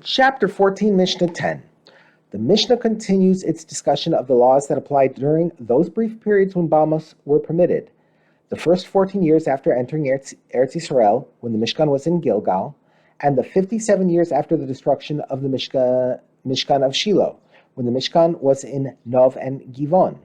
Chapter 14, Mishnah 10. The Mishnah continues its discussion of the laws that applied during those brief periods when Bamos were permitted. The first 14 years after entering Eretz Yisrael, when the Mishkan was in Gilgal, and the 57 years after the destruction of the Mishkan of Shiloh, when the Mishkan was in Nov and Givon.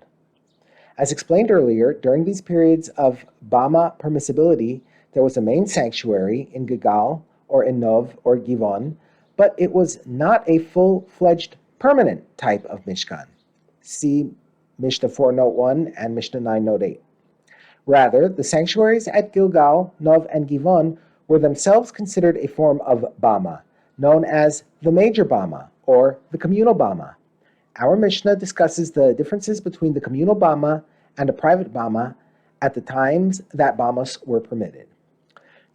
As explained earlier, during these periods of Bama permissibility, there was a main sanctuary in Gilgal, or in Nov or Givon, but it was not a full-fledged permanent type of Mishkan. See Mishnah 4 Note 1 and Mishnah 9 Note 8. Rather, the sanctuaries at Gilgal, Nov, and Givon were themselves considered a form of Bama, known as the major Bama, or the communal Bama. Our Mishnah discusses the differences between the communal Bama and a private Bama at the times that Bamos were permitted.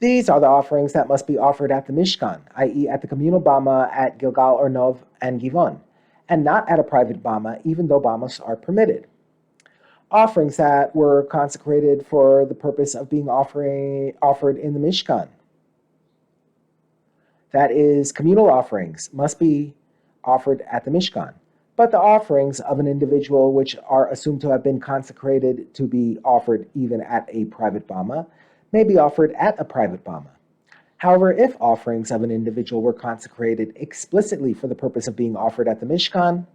These are the offerings that must be offered at the Mishkan, i.e. at the communal Bama at Gilgal or Nov and Givon, and not at a private Bama, even though Bamos are permitted. Offerings that were consecrated for the purpose of being offered in the Mishkan, that is, communal offerings, must be offered at the Mishkan. But the offerings of an individual which are assumed to have been consecrated to be offered even at a private Bama may be offered at a private Bama. However, if offerings of an individual were consecrated explicitly for the purpose of being offered at the Mishkan,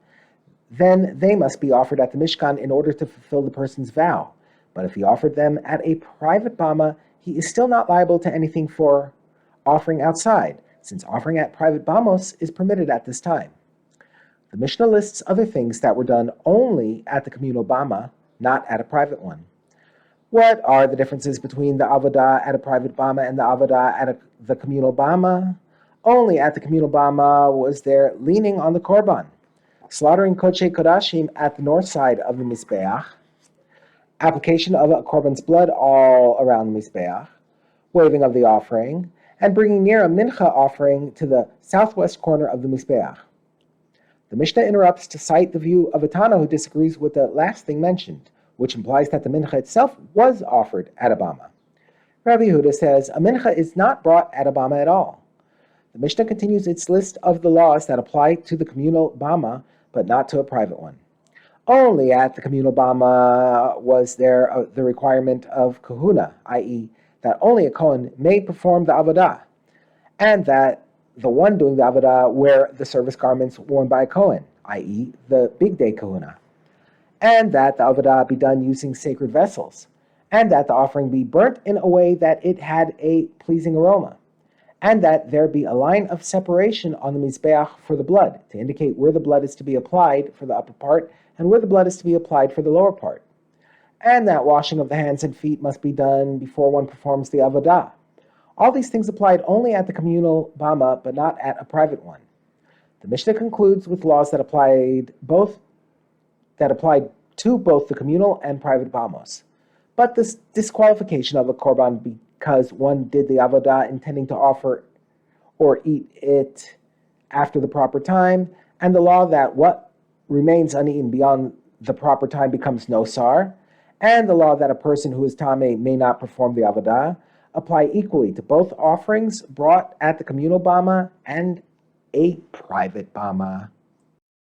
then they must be offered at the Mishkan in order to fulfill the person's vow. But if he offered them at a private Bama, he is still not liable to anything for offering outside, since offering at private Bamos is permitted at this time. The Mishnah lists other things that were done only at the communal Bama, not at a private one. What are the differences between the avodah at a private Bama and the avodah at the communal Bama? Only at the communal Bama was there leaning on the korban, slaughtering kodesh kodashim at the north side of the Mizbeach, application of a korban's blood all around the Mizbeach, waving of the offering, and bringing near a mincha offering to the southwest corner of the Mizbeach. The Mishnah interrupts to cite the view of a Tana who disagrees with the last thing mentioned, which implies that the mincha itself was offered at a Bama. Rabbi Yehuda says a mincha is not brought at a Bama at all. The Mishnah continues its list of the laws that apply to the communal Bama, but not to a private one. Only at the communal Bama was there the requirement of kahuna, i.e., that only a Kohen may perform the avodah, and that the one doing the avodah wear the service garments worn by a Kohen, i.e., the big day kahuna, and that the avodah be done using sacred vessels, and that the offering be burnt in a way that it had a pleasing aroma, and that there be a line of separation on the Mizbeach for the blood, to indicate where the blood is to be applied for the upper part, and where the blood is to be applied for the lower part, and that washing of the hands and feet must be done before one performs the avodah. All these things applied only at the communal Bama, but not at a private one. The Mishnah concludes with laws that applied to both the communal and private Bamos. But this disqualification of a korban because one did the avodah intending to offer or eat it after the proper time, and the law that what remains uneaten beyond the proper time becomes nosar, and the law that a person who is tameh may not perform the avodah, apply equally to both offerings brought at the communal Bama and a private Bama.